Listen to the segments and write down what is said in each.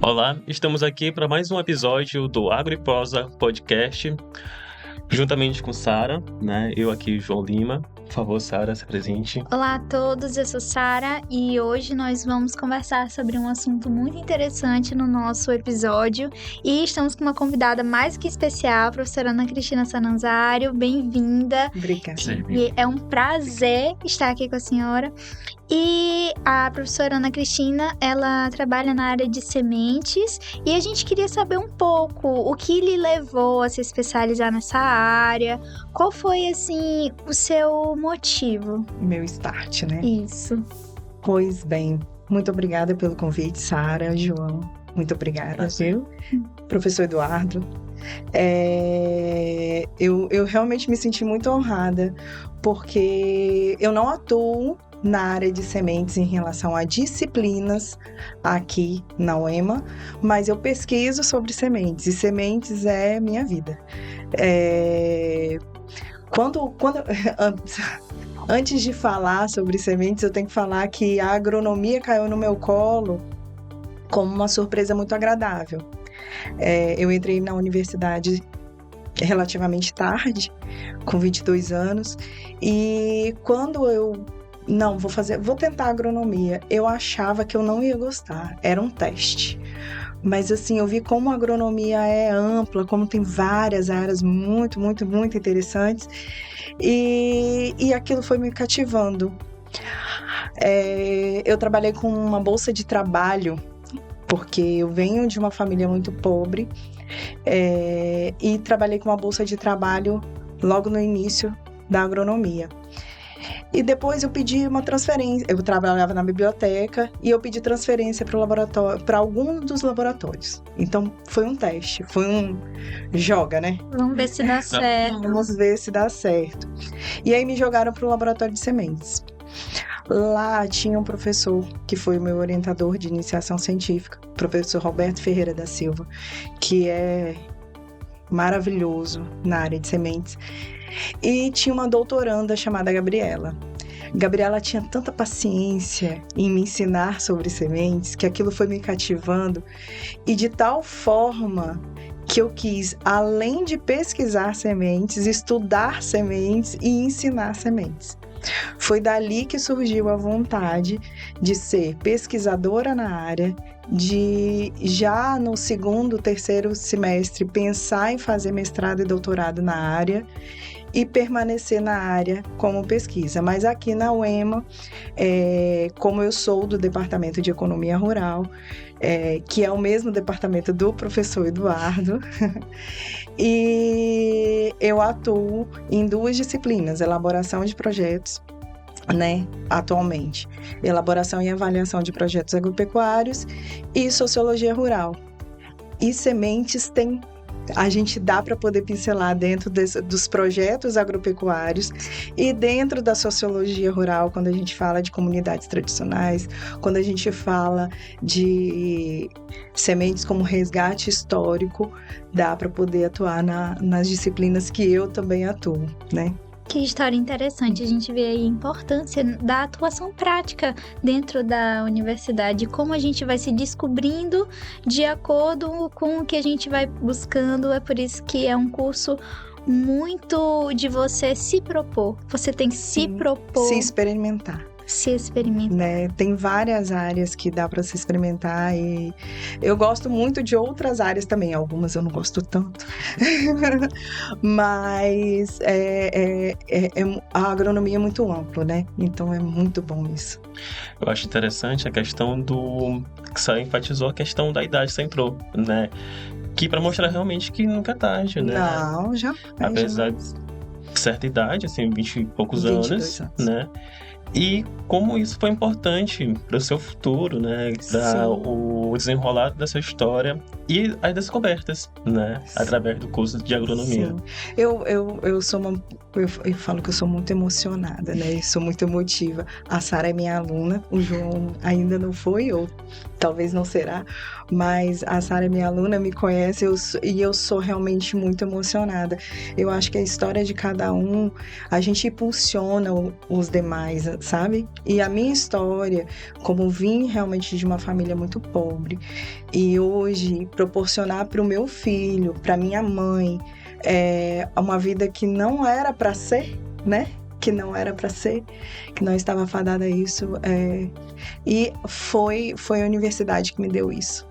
Olá, estamos aqui para mais um episódio do Agro e Prosa Podcast, juntamente com Sara, né? Eu aqui, João Lima. Por favor, Sara, se apresente. Olá a todos, eu sou Sara e hoje nós vamos conversar sobre um assunto muito interessante no nosso episódio e estamos com uma convidada mais que especial, a professora Ana Cristina Sananzário. Bem-vinda. Obrigada. E é um prazer estar aqui com a senhora. E a professora Ana Cristina, ela trabalha na área de sementes e a gente queria saber um pouco o que lhe levou a se especializar nessa área, qual foi, assim, o seu motivo? Meu start, né? Isso. Pois bem, muito obrigada pelo convite, Sara, João. Muito obrigada, viu? Professor Eduardo. Eu realmente me senti muito honrada, porque eu não atuo na área de sementes em relação a disciplinas aqui na UEMA, mas eu pesquiso sobre sementes, e sementes é minha vida. Antes de falar sobre sementes, eu tenho que falar que a agronomia caiu no meu colo como uma surpresa muito agradável. Eu entrei na universidade relativamente tarde, com 22 anos, e quando eu vou tentar agronomia, eu achava que eu não ia gostar, era um teste. Mas assim, eu vi como a agronomia é ampla, como tem várias áreas muito, muito, muito interessantes, e aquilo foi me cativando. Eu trabalhei com uma bolsa de trabalho, porque eu venho de uma família muito pobre, e trabalhei com uma bolsa de trabalho logo no início da agronomia. E depois eu pedi uma transferência. Eu trabalhava na biblioteca e eu pedi transferência para o laboratório, para algum dos laboratórios. Então foi um teste, joga, né? Vamos ver se dá certo. Vamos ver se dá certo. E aí me jogaram para o laboratório de sementes. Lá tinha um professor que foi o meu orientador de iniciação científica, o professor Roberto Ferreira da Silva, que é maravilhoso na área de sementes. E tinha uma doutoranda chamada Gabriela. Gabriela tinha tanta paciência em me ensinar sobre sementes, que aquilo foi me cativando, e de tal forma que eu quis, além de pesquisar sementes, estudar sementes e ensinar sementes. Foi dali que surgiu a vontade de ser pesquisadora na área, de já no segundo, terceiro semestre pensar em fazer mestrado e doutorado na área e permanecer na área como pesquisa. Mas aqui na UEMA, como eu sou do Departamento de Economia Rural, que é o mesmo departamento do professor Eduardo, e eu atuo em duas disciplinas, elaboração de projetos, né, atualmente, elaboração e avaliação de projetos agropecuários e sociologia rural. E sementes a gente dá para poder pincelar dentro dos projetos agropecuários e dentro da sociologia rural, quando a gente fala de comunidades tradicionais, quando a gente fala de sementes como resgate histórico, dá para poder atuar nas disciplinas que eu também atuo, né? Que história interessante, a gente vê aí a importância da atuação prática dentro da universidade, como a gente vai se descobrindo de acordo com o que a gente vai buscando. É por isso que é um curso muito de você se propor, você tem que se propor. Se experimentar. Se experimentar. Né? Tem várias áreas que dá para se experimentar, e eu gosto muito de outras áreas também, algumas eu não gosto tanto, mas a agronomia é muito ampla, né? Então é muito bom isso. Eu acho interessante a questão que você enfatizou a questão da idade que você entrou, né? Que para mostrar realmente que nunca é tarde, né? Não, já. Apesar de certa idade, assim, 20 e poucos anos, né? E como isso foi importante para o seu futuro, né? Para o desenrolar dessa história e as descobertas, né? Através do curso de agronomia. Sim. Eu falo que eu sou muito emocionada, né? Eu sou muito emotiva. A Sara é minha aluna, o João ainda não foi, ou talvez não será, mas a Sara é minha aluna, me conhece, e eu sou realmente muito emocionada. Eu acho que a história de cada um, a gente impulsiona os demais, sabe? E a minha história, como vim realmente de uma família muito pobre, e hoje proporcionar para o meu filho, para minha mãe, uma vida que não era para ser, né? Que não era para ser, que não estava fadada a isso. E foi a universidade que me deu isso.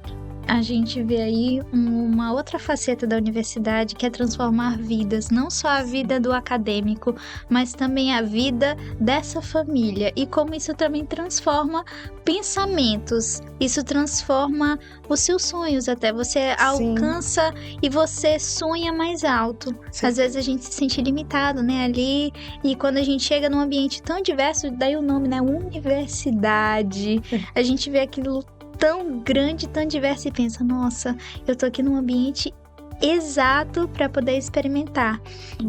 A gente vê aí uma outra faceta da universidade, que é transformar vidas, não só a vida do acadêmico, mas também a vida dessa família, e como isso também transforma pensamentos, isso transforma os seus sonhos até, você alcança e você sonha mais alto. Sim. Às vezes a gente se sente limitado, né, ali, e quando a gente chega num ambiente tão diverso, daí o nome, né, universidade, a gente vê aquilo tão grande, tão diverso e pensa, nossa, eu tô aqui num ambiente exato para poder experimentar.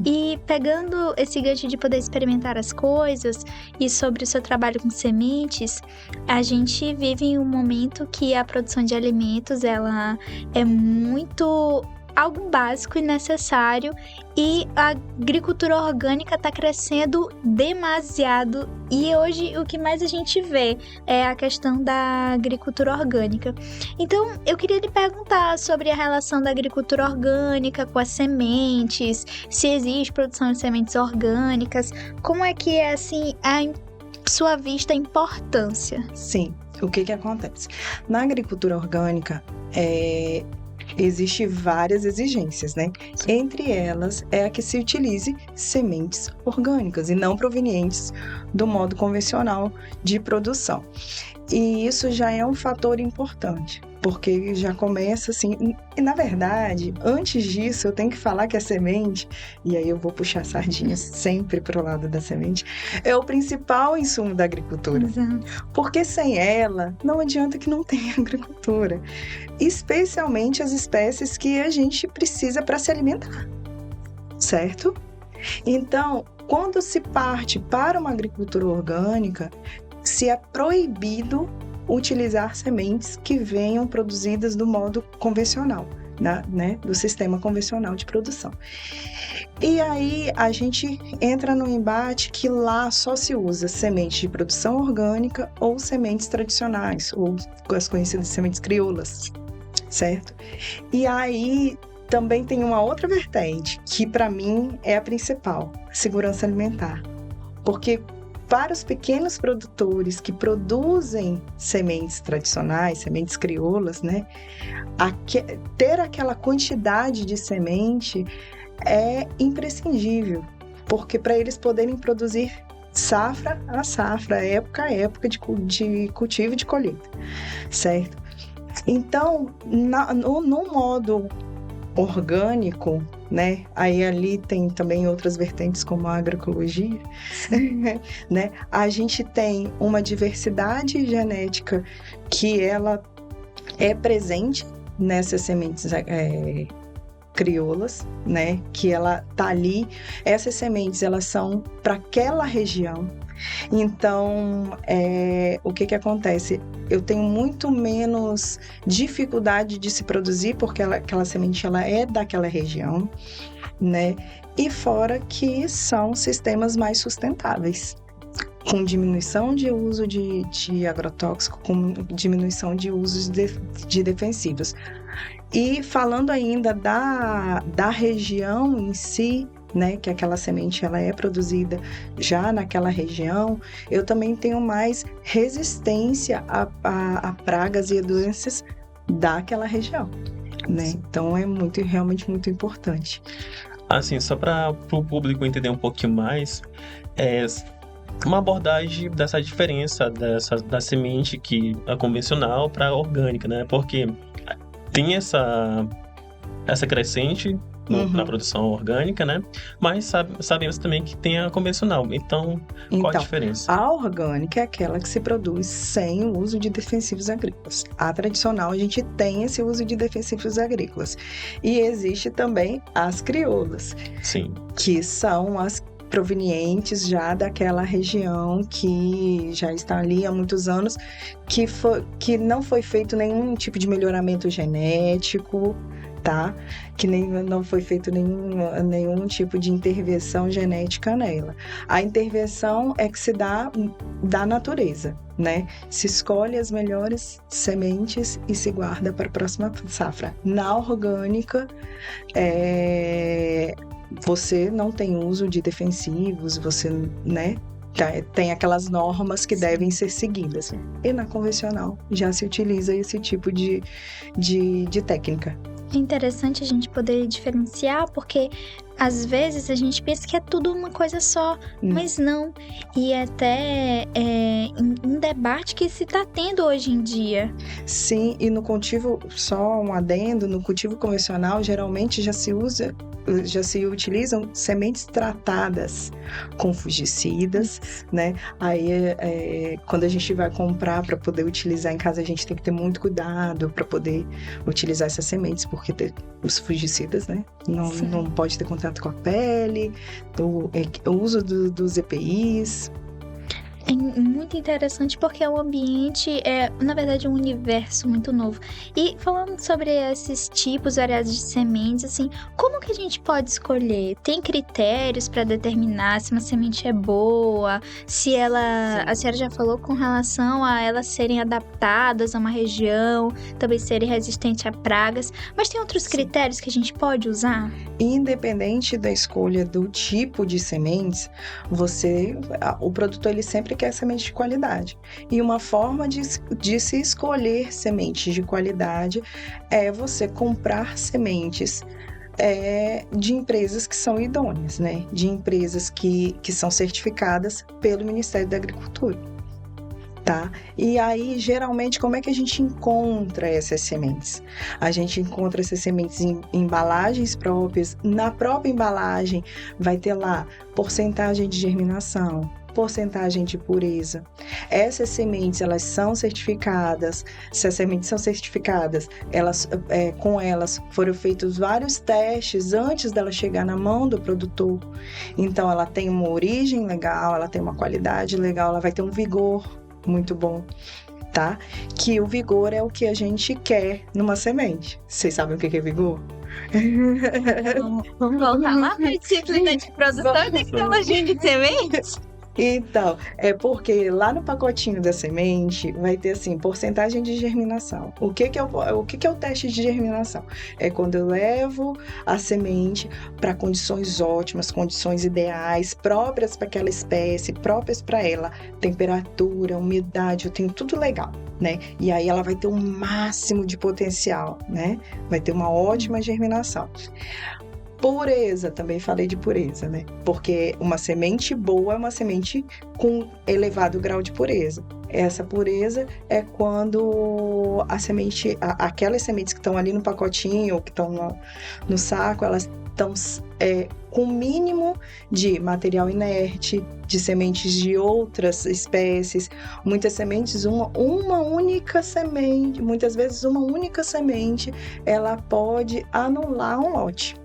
E pegando esse gancho de poder experimentar as coisas e sobre o seu trabalho com sementes, a gente vive em um momento que a produção de alimentos, ela é muito algo básico e necessário, e a agricultura orgânica está crescendo demasiado, e hoje o que mais a gente vê é a questão da agricultura orgânica. Então eu queria lhe perguntar sobre a relação da agricultura orgânica com as sementes, se existe produção de sementes orgânicas, como é que é assim a sua vista a importância? Sim, o que acontece? Na agricultura orgânica, existem várias exigências, né? Sim. Entre elas é a que se utilize sementes orgânicas e não provenientes do modo convencional de produção. E isso já é um fator importante, porque já começa assim... E, na verdade, antes disso, eu tenho que falar que a semente, e aí eu vou puxar sardinhas sempre para o lado da semente, é o principal insumo da agricultura. Exato. Porque sem ela, não adianta que não tenha agricultura. Especialmente as espécies que a gente precisa para se alimentar, certo? Então, quando se parte para uma agricultura orgânica, se é proibido utilizar sementes que venham produzidas do modo convencional, né? Do sistema convencional de produção. E aí a gente entra no embate que lá só se usa sementes de produção orgânica ou sementes tradicionais, ou as conhecidas sementes crioulas, certo? E aí também tem uma outra vertente, que para mim é a principal, segurança alimentar. Porque para os pequenos produtores que produzem sementes tradicionais, sementes crioulas, né, ter aquela quantidade de semente é imprescindível, porque para eles poderem produzir safra a safra, época a época de cultivo e de colheita, certo? Então, no modo orgânico, né? Aí ali tem também outras vertentes como a agroecologia, né? A gente tem uma diversidade genética que ela é presente nessas sementes crioulas, né? Que ela tá ali. Essas sementes, elas são para aquela região. Então, o que acontece? Eu tenho muito menos dificuldade de se produzir, porque aquela semente ela é daquela região, né? E fora que são sistemas mais sustentáveis, com diminuição de uso de agrotóxico, com diminuição de usos de defensivos. E falando ainda da região em si, né, que aquela semente ela é produzida já naquela região, eu também tenho mais resistência a pragas e doenças daquela região, né? Então é realmente muito importante. Assim, só para o público entender um pouquinho mais, uma abordagem dessa diferença da semente que é convencional para a orgânica, né? Porque tem essa crescente na produção orgânica, né? Mas sabemos também que tem a convencional. Então, qual a diferença? A orgânica é aquela que se produz sem o uso de defensivos agrícolas. A tradicional, a gente tem esse uso de defensivos agrícolas. E existe também as crioulas. Sim. Que são as provenientes já daquela região que já está ali há muitos anos, que não foi feito nenhum tipo de melhoramento genético, tá? Que não foi feito nenhum tipo de intervenção genética nela. A intervenção é que se dá da natureza, né? Se escolhe as melhores sementes e se guarda para a próxima safra. Na orgânica, você não tem uso de defensivos, você, né? Tem aquelas normas que devem ser seguidas. E na convencional já se utiliza esse tipo de técnica. É interessante a gente poder diferenciar, porque às vezes a gente pensa que é tudo uma coisa só, mas não. E até um debate que se está tendo hoje em dia. Sim, e no cultivo, só um adendo, no cultivo convencional geralmente já se utilizam sementes tratadas com fungicidas, né? Aí, quando a gente vai comprar para poder utilizar em casa, a gente tem que ter muito cuidado para poder utilizar essas sementes, porque os fungicidas, né? Não pode ter contato com a pele, o uso dos EPIs. É muito interessante porque o ambiente é, na verdade, um universo muito novo. E falando sobre esses tipos variados de sementes, assim, como que a gente pode escolher? Tem critérios para determinar se uma semente é boa, se ela... A senhora já falou com relação a elas serem adaptadas a uma região, também serem resistentes a pragas, mas tem outros critérios que a gente pode usar? Independente da escolha do tipo de sementes, o produtor ele sempre quer semente de qualidade. E uma forma de se escolher sementes de qualidade é você comprar sementes de empresas que são idôneas, né? De empresas que são certificadas pelo Ministério da Agricultura. Tá? E aí, geralmente, como é que a gente encontra essas sementes? A gente encontra essas sementes em embalagens próprias. Na própria embalagem vai ter lá porcentagem de germinação, porcentagem de pureza. Essas sementes, elas são certificadas. Se as sementes são certificadas, com elas foram feitos vários testes antes dela chegar na mão do produtor. Então, ela tem uma origem legal, ela tem uma qualidade legal, ela vai ter um vigor muito bom, tá? Que o vigor é o que a gente quer numa semente. Vocês sabem o que é vigor? Vamos voltar lá para a disciplina de produção e tecnologia de sementes? Então, é porque lá no pacotinho da semente vai ter assim, porcentagem de germinação. O que é o teste de germinação? É quando eu levo a semente para condições ótimas, condições ideais, próprias para aquela espécie, próprias para ela, temperatura, umidade, eu tenho tudo legal, né? E aí ela vai ter um máximo de potencial, né? Vai ter uma ótima germinação. Pureza, também falei de pureza, né? Porque uma semente boa é uma semente com elevado grau de pureza. Essa pureza é quando a semente, aquelas sementes que estão ali no pacotinho, ou que estão no saco, elas estão com o mínimo de material inerte, de sementes de outras espécies. Muitas sementes, uma única semente, muitas vezes uma única semente, ela pode anular um lote.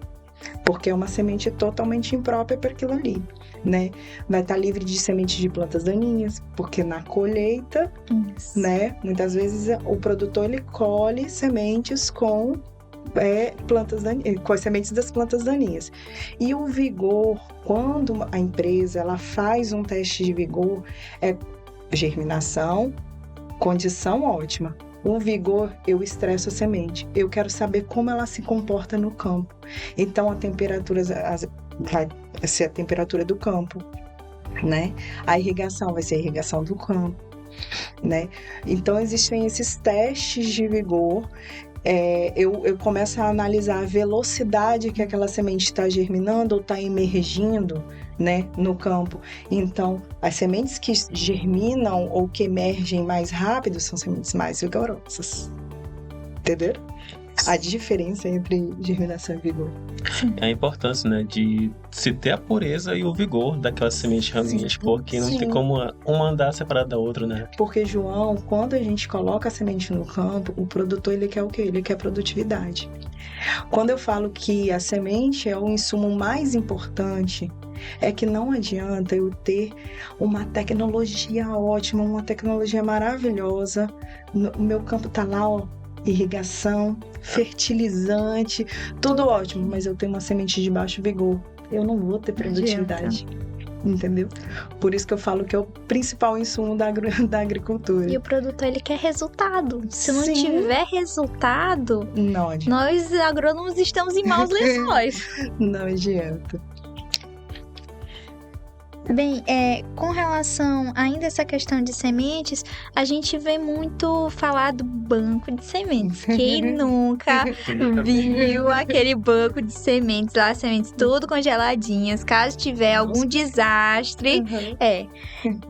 Porque é uma semente totalmente imprópria para aquilo ali, né? Vai estar livre de sementes de plantas daninhas, porque na colheita, né? Muitas vezes o produtor ele colhe sementes com as sementes das plantas daninhas. E o vigor, quando a empresa ela faz um teste de vigor, é germinação, condição ótima. O vigor, eu estresso a semente. Eu quero saber como ela se comporta no campo. Então, a temperatura vai ser a temperatura do campo, né? A irrigação vai ser a irrigação do campo, né? Então, existem esses testes de vigor. Eu começo a analisar a velocidade que aquela semente está germinando ou está emergindo, né, no campo. Então, as sementes que germinam ou que emergem mais rápido são sementes mais vigorosas. Entendeu? A diferença entre germinação e vigor. É a importância, né, de se ter a pureza e o vigor daquelas sementes realmente, porque não tem como uma andar separada da outra, né? Porque, João, quando a gente coloca a semente no campo, o produtor, ele quer o quê? Ele quer produtividade. Quando eu falo que a semente é o insumo mais importante, é que não adianta eu ter uma tecnologia ótima, uma tecnologia maravilhosa, o meu campo tá lá, ó, irrigação, fertilizante, tudo ótimo, mas eu tenho uma semente de baixo vigor, eu não vou ter produtividade. Entendeu? Por isso que eu falo que é o principal insumo da agricultura. E o produtor, ele quer resultado. Se não tiver resultado, não adianta. Nós agrônomos estamos em maus lençóis. Não adianta. Bem, com relação ainda a essa questão de sementes, a gente vê muito falar do banco de sementes. Quem nunca viu aquele banco de sementes lá, sementes tudo congeladinhas, caso tiver algum desastre,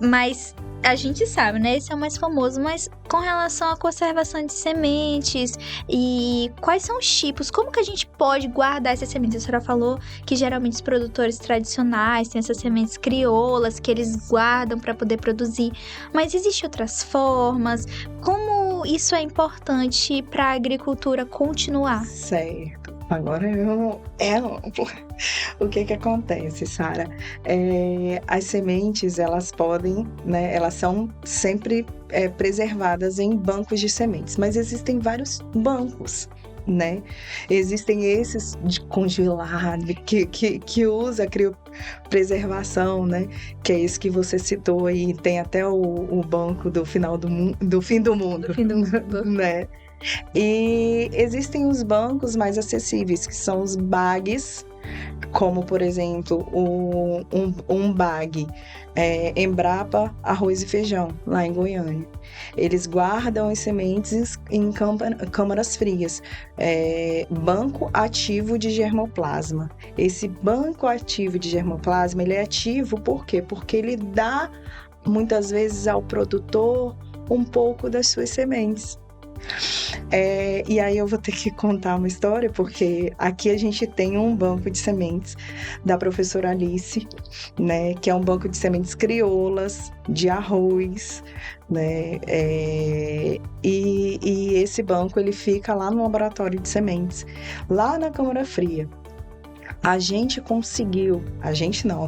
mas a gente sabe, né? Esse é o mais famoso, mas com relação à conservação de sementes e quais são os tipos, como que a gente pode guardar essas sementes? A senhora falou que geralmente os produtores tradicionais têm essas sementes crioulas que eles guardam para poder produzir, mas existem outras formas? Como isso é importante para a agricultura continuar? Certo. Agora o que acontece, Sara? As sementes, elas podem, né? Elas são sempre preservadas em bancos de sementes, mas existem vários bancos, né? Existem esses de congelado que usa a criopreservação, né? Que é esse que você citou aí, tem até o banco do fim do mundo, né? E existem os bancos mais acessíveis, que são os bags, como por exemplo um bag Embrapa Arroz e Feijão, lá em Goiânia. Eles guardam as sementes em câmaras frias, banco ativo de germoplasma. Esse banco ativo de germoplasma, ele é ativo por quê? Porque ele dá muitas vezes ao produtor um pouco das suas sementes. E aí eu vou ter que contar uma história, porque aqui a gente tem um banco de sementes da professora Alice, né, que é um banco de sementes crioulas, de arroz, né, e esse banco ele fica lá no laboratório de sementes, lá na Câmara Fria. A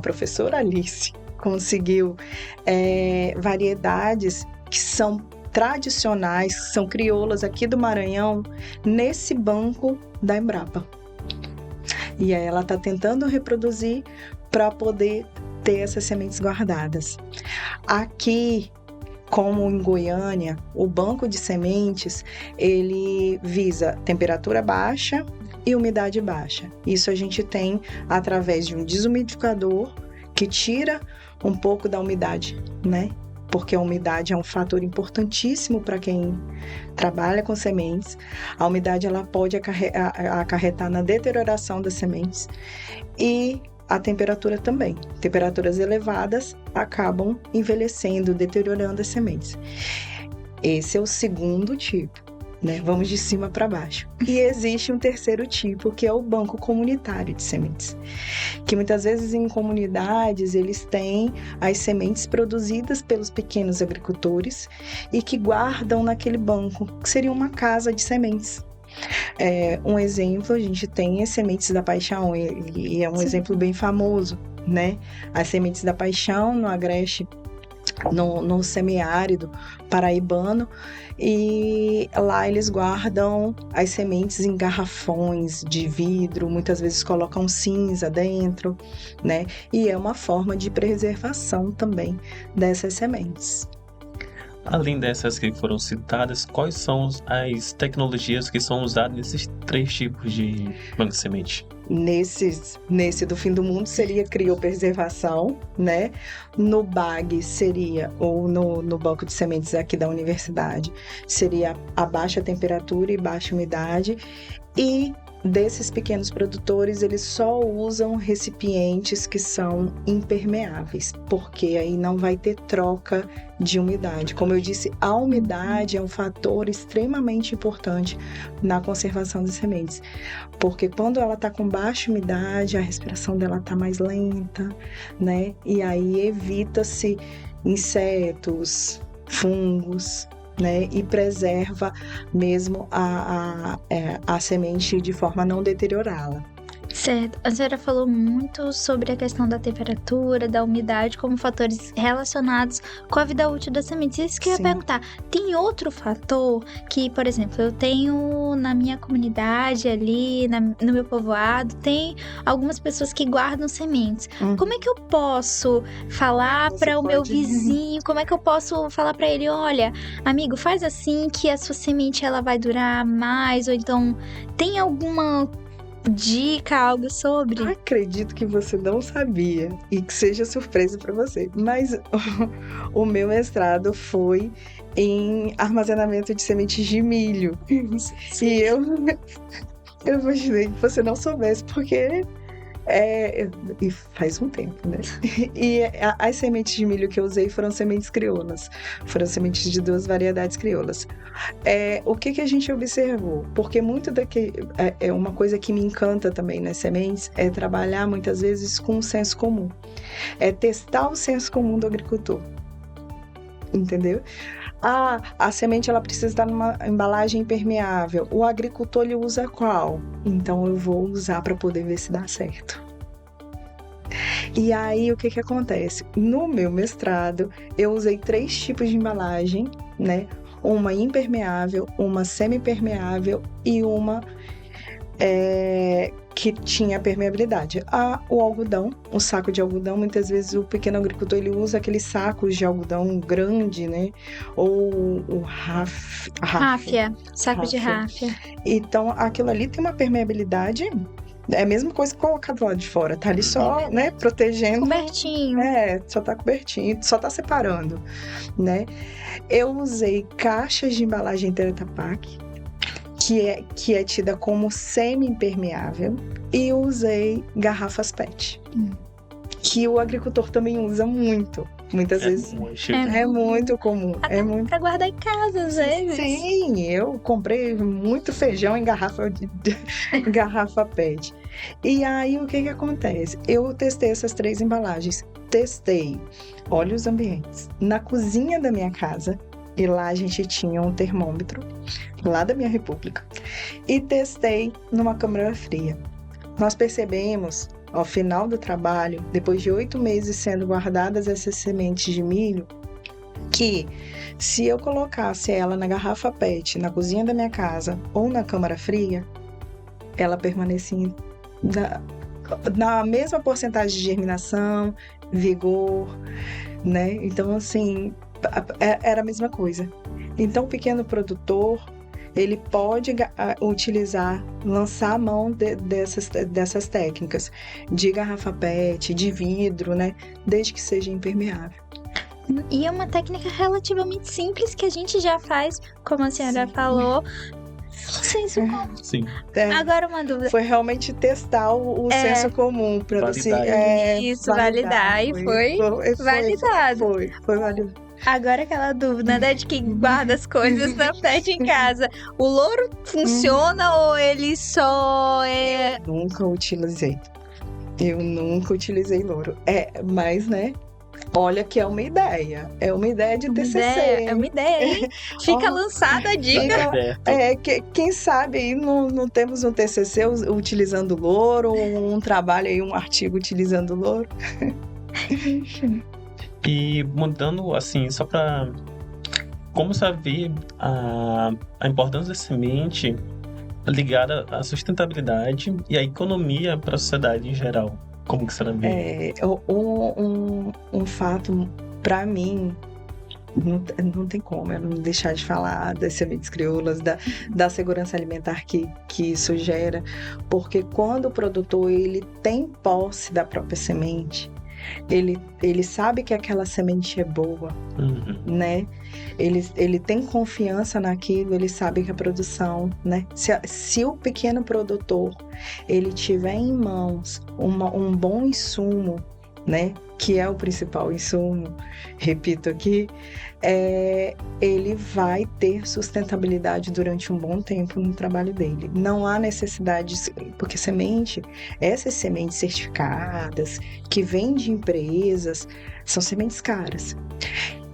professora Alice conseguiu variedades que são tradicionais, que são crioulas aqui do Maranhão, nesse banco da Embrapa. E aí ela está tentando reproduzir para poder ter essas sementes guardadas. Aqui, como em Goiânia, o banco de sementes, ele visa temperatura baixa e umidade baixa. Isso a gente tem através de um desumidificador que tira um pouco da umidade, né? Porque a umidade é um fator importantíssimo para quem trabalha com sementes. A umidade ela pode acarretar na deterioração das sementes e a temperatura também. Temperaturas elevadas acabam envelhecendo, deteriorando as sementes. Esse é o segundo tipo, né? Vamos de cima para baixo. E existe um terceiro tipo, que é o banco comunitário de sementes, que muitas vezes em comunidades eles têm as sementes produzidas pelos pequenos agricultores e que guardam naquele banco, que seria uma casa de sementes. Um exemplo, a gente tem as Sementes da Paixão, e é um exemplo bem famoso, né? As Sementes da Paixão no Agreste, no semiárido paraibano, e lá eles guardam as sementes em garrafões de vidro, muitas vezes colocam cinza dentro, né? E é uma forma de preservação também dessas sementes. Além dessas que foram citadas, quais são as tecnologias que são usadas nesses 3 tipos de banco de semente? Nesse do fim do mundo seria criopreservação, né? No bag seria, ou no banco de sementes aqui da universidade, seria a baixa temperatura e baixa umidade. E desses pequenos produtores, eles só usam recipientes que são impermeáveis, porque aí não vai ter troca de umidade. Como eu disse, a umidade é um fator extremamente importante na conservação das sementes, porque quando ela está com baixa umidade, a respiração dela está mais lenta, né? E aí evita-se insetos, fungos, né, e preserva mesmo a semente de forma a não deteriorá-la. Certo. A senhora falou muito sobre a questão da temperatura, da umidade, como fatores relacionados com a vida útil das sementes. Isso que eu ia perguntar. Tem outro fator que, por exemplo, eu tenho na minha comunidade ali, no meu povoado, tem algumas pessoas que guardam sementes. Como é que eu posso falar para o meu vizinho? Como é que eu posso falar para ele, olha, amigo, faz assim que a sua semente ela vai durar mais? Ou então, tem alguma dica, algo sobre? Acredito que você não sabia e que seja surpresa para você, mas o meu mestrado foi em armazenamento de sementes de milho. Sim. E eu imaginei que você não soubesse, porque e faz um tempo, né? E as sementes de milho que eu usei foram sementes crioulas. Foram sementes de 2 variedades crioulas. O que a gente observou? Porque muito é uma coisa que me encanta também nas sementes, é trabalhar muitas vezes com o senso comum. É testar o senso comum do agricultor. Entendeu? A semente ela precisa estar numa embalagem impermeável. O agricultor ele usa qual? Então eu vou usar para poder ver se dá certo. E aí o que acontece? No meu mestrado eu usei 3 tipos de embalagem, né? Uma impermeável, uma semi-permeável e uma que tinha permeabilidade. O algodão, o saco de algodão, muitas vezes o pequeno agricultor ele usa aqueles sacos de algodão grande, né? Ou o ráfia, saco de ráfia. Então, aquilo ali tem uma permeabilidade, é a mesma coisa que colocar do lado de fora, tá ali só, né, protegendo. Cobertinho. Só tá cobertinho, só tá separando, né? Eu usei caixas de embalagem Tetra Pak, que é tida como semi-impermeável, e usei garrafas PET, que o agricultor também usa muito. Muitas vezes é muito comum. Até pra guardar em casa, às vezes. Sim, eu comprei muito feijão em garrafa PET. E aí, o que acontece? Eu testei essas 3 embalagens. Testei óleos ambientes na cozinha da minha casa. E lá a gente tinha um termômetro, lá da minha república. E testei numa câmara fria. Nós percebemos, ao final do trabalho, depois de 8 meses sendo guardadas essas sementes de milho, que se eu colocasse ela na garrafa PET, na cozinha da minha casa ou na câmara fria, ela permanecia na mesma porcentagem de germinação, vigor, né? Então, assim, era a mesma coisa. Então, o pequeno produtor, ele pode lançar a mão dessas técnicas de garrafa PET, de vidro, né? Desde que seja impermeável. E é uma técnica relativamente simples que a gente já faz, como a senhora falou. Senso comum. Sim. Agora uma dúvida. Foi realmente testar o senso comum para validar. E foi validado. Foi validado. Agora aquela dúvida, né, de quem guarda as coisas na PET em casa. O louro funciona ou ele só é... Eu nunca utilizei louro. Mas, né, olha que é uma ideia. É uma ideia de TCC. É uma ideia, hein? Fica lançada a dica. Quem sabe aí não temos um TCC utilizando louro, ou um trabalho aí, um artigo utilizando louro. E mudando, assim, só para como saber a importância da semente ligada à sustentabilidade e à economia para a sociedade em geral. Como que você vê? Um fato, para mim, não tem como eu não deixar de falar das sementes crioulas, da segurança alimentar que isso gera, porque quando o produtor ele tem posse da própria semente, ele sabe que aquela semente é boa, né? Ele tem confiança naquilo, ele sabe que a produção, né? Se o pequeno produtor ele tiver em mãos um bom insumo, né? Que é o principal insumo, repito aqui, ele vai ter sustentabilidade durante um bom tempo no trabalho dele. Não há necessidade, porque essas sementes certificadas, que vêm de empresas, são sementes caras.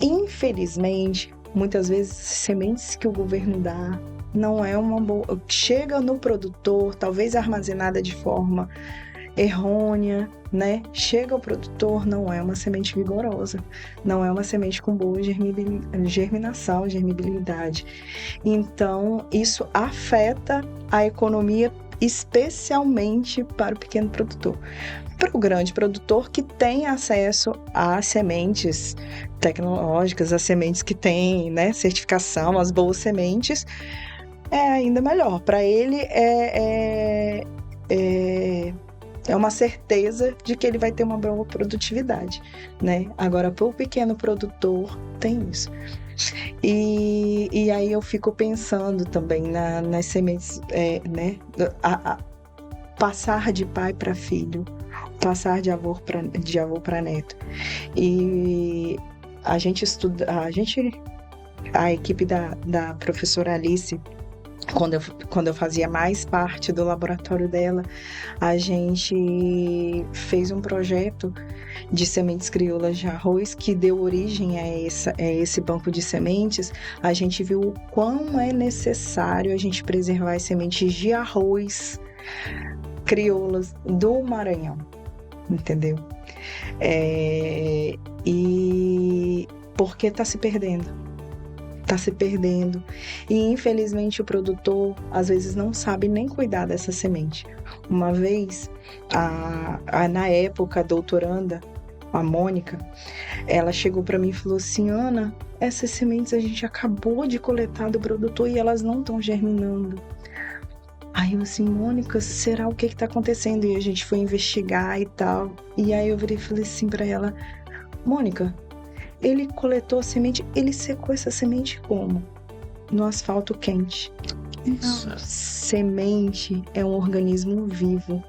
Infelizmente, muitas vezes, sementes que o governo dá não é uma boa... Chega no produtor, talvez armazenada de forma errônea, né? Chega ao produtor, não é uma semente vigorosa, não é uma semente com boa germinação, germinabilidade. Então, isso afeta a economia, especialmente para o pequeno produtor. Para o grande produtor que tem acesso a sementes tecnológicas, a sementes que têm, né, certificação, as boas sementes, é ainda melhor. Para ele é uma certeza de que ele vai ter uma boa produtividade, né? Agora, para o pequeno produtor, tem isso. E aí eu fico pensando também nas sementes, né? Passar de pai para filho, passar de avô para neto. E a gente estuda, a equipe da professora Alice, quando eu fazia mais parte do laboratório dela, a gente fez um projeto de sementes crioulas de arroz que deu origem a esse banco de sementes. A gente viu o quão é necessário a gente preservar as sementes de arroz crioulas do Maranhão, entendeu? E porque está se perdendo. E infelizmente o produtor às vezes não sabe nem cuidar dessa semente. Uma vez, na época, a doutoranda, a Mônica, ela chegou para mim e falou assim: Ana, essas sementes a gente acabou de coletar do produtor e elas não estão germinando. Aí eu assim, Mônica, será o que está acontecendo? E a gente foi investigar e tal. E aí eu virei e falei assim para ela: Mônica, ele coletou a semente, ele secou essa semente como? No asfalto quente. Não, semente é um organismo vivo.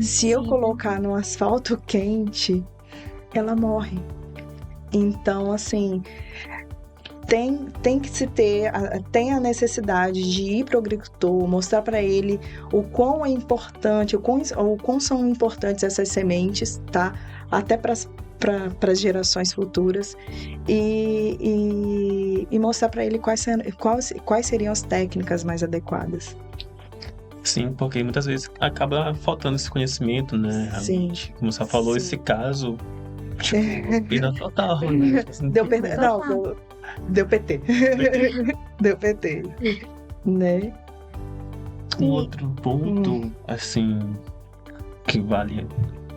Se eu colocar no asfalto quente, ela morre. Então, assim, tem que se ter, tem a necessidade de ir para o agricultor, mostrar para ele o quão é importante, o quão são importantes essas sementes, tá? Até para as gerações futuras e mostrar para ele quais seriam as técnicas mais adequadas. Sim, porque muitas vezes acaba faltando esse conhecimento, né? Sim. Como você falou, esse caso, tipo, perda total, né? Deu PT. Deu PT, né? Um outro ponto, assim, que vale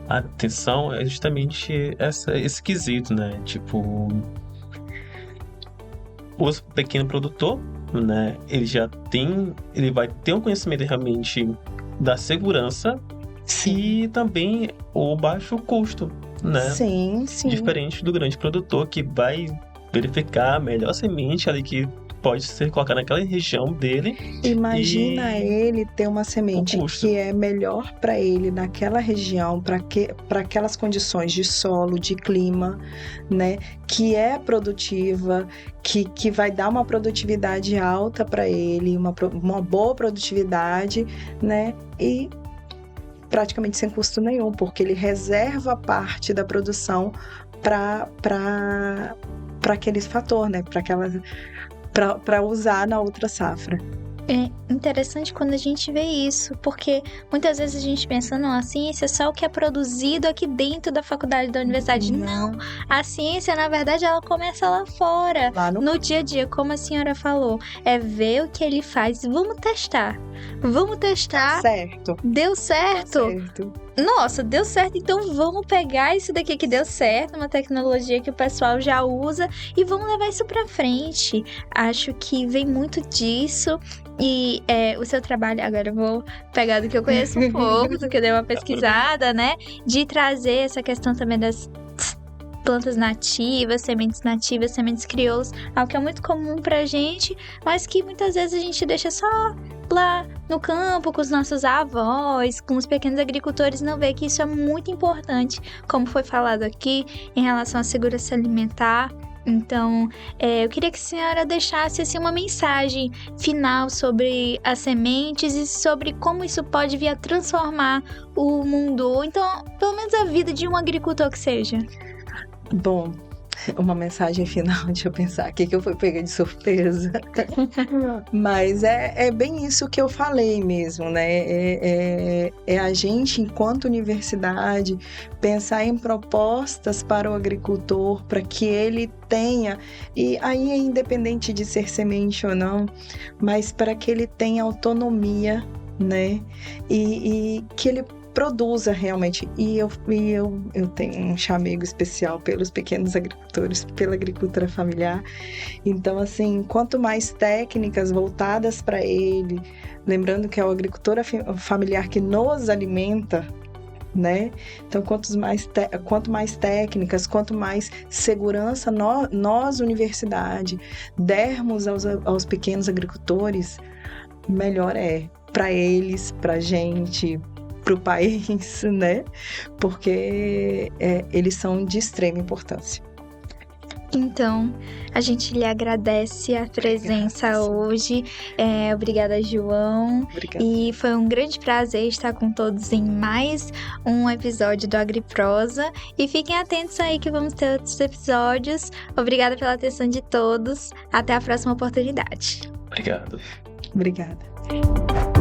a atenção é justamente esse quesito, né? Tipo, o pequeno produtor, né? Ele vai ter um conhecimento realmente da segurança. Sim. E também o baixo custo, né? Sim. Diferente do grande produtor que vai verificar a melhor semente ali que pode ser colocada naquela região dele. Imagina ele ter uma semente que é melhor para ele naquela região, para aquelas condições de solo, de clima, né? Que é produtiva, que vai dar uma produtividade alta para ele, uma boa produtividade, né? E praticamente sem custo nenhum, porque ele reserva parte da produção para aquele fator, né? Para usar na outra safra. É interessante quando a gente vê isso, porque muitas vezes a gente pensa, não, a ciência é só o que é produzido aqui dentro da faculdade da universidade. Não, a ciência, na verdade, ela começa lá fora, no dia a dia, como a senhora falou. É ver o que ele faz. Vamos testar. Tá certo. Deu certo? Tá certo. Nossa, deu certo, então vamos pegar isso daqui que deu certo, uma tecnologia que o pessoal já usa, e vamos levar isso pra frente. Acho que vem muito disso. E o seu trabalho, agora eu vou pegar do que eu conheço um pouco, do que eu dei uma pesquisada, né? De trazer essa questão também das plantas nativas, sementes crioulas, algo que é muito comum pra gente, mas que muitas vezes a gente deixa só lá no campo, com os nossos avós, com os pequenos agricultores, não vê que isso é muito importante, como foi falado aqui, em relação à segurança alimentar. Então, eu queria que a senhora deixasse assim, uma mensagem final sobre as sementes e sobre como isso pode vir a transformar o mundo, ou então, pelo menos a vida de um agricultor que seja. Bom, uma mensagem final, deixa eu pensar aqui que eu fui pega de surpresa. Mas é bem isso que eu falei mesmo, né? É a gente, enquanto universidade, pensar em propostas para o agricultor, para que ele tenha, e aí é independente de ser semente ou não, mas para que ele tenha autonomia, né? E que ele produza realmente. E eu tenho um chamego especial pelos pequenos agricultores, pela agricultura familiar. Então, assim, quanto mais técnicas voltadas para ele, lembrando que é a agricultura familiar que nos alimenta, né? Então, quanto mais técnicas, quanto mais segurança nós, universidade, dermos aos pequenos agricultores, melhor é para eles, para a gente, para o país, né? Porque eles são de extrema importância. Então, a gente lhe agradece a presença hoje. Obrigada, João. Obrigada. E foi um grande prazer estar com todos em mais um episódio do AgriProsa. E fiquem atentos aí que vamos ter outros episódios. Obrigada pela atenção de todos. Até a próxima oportunidade. Obrigado. Obrigada.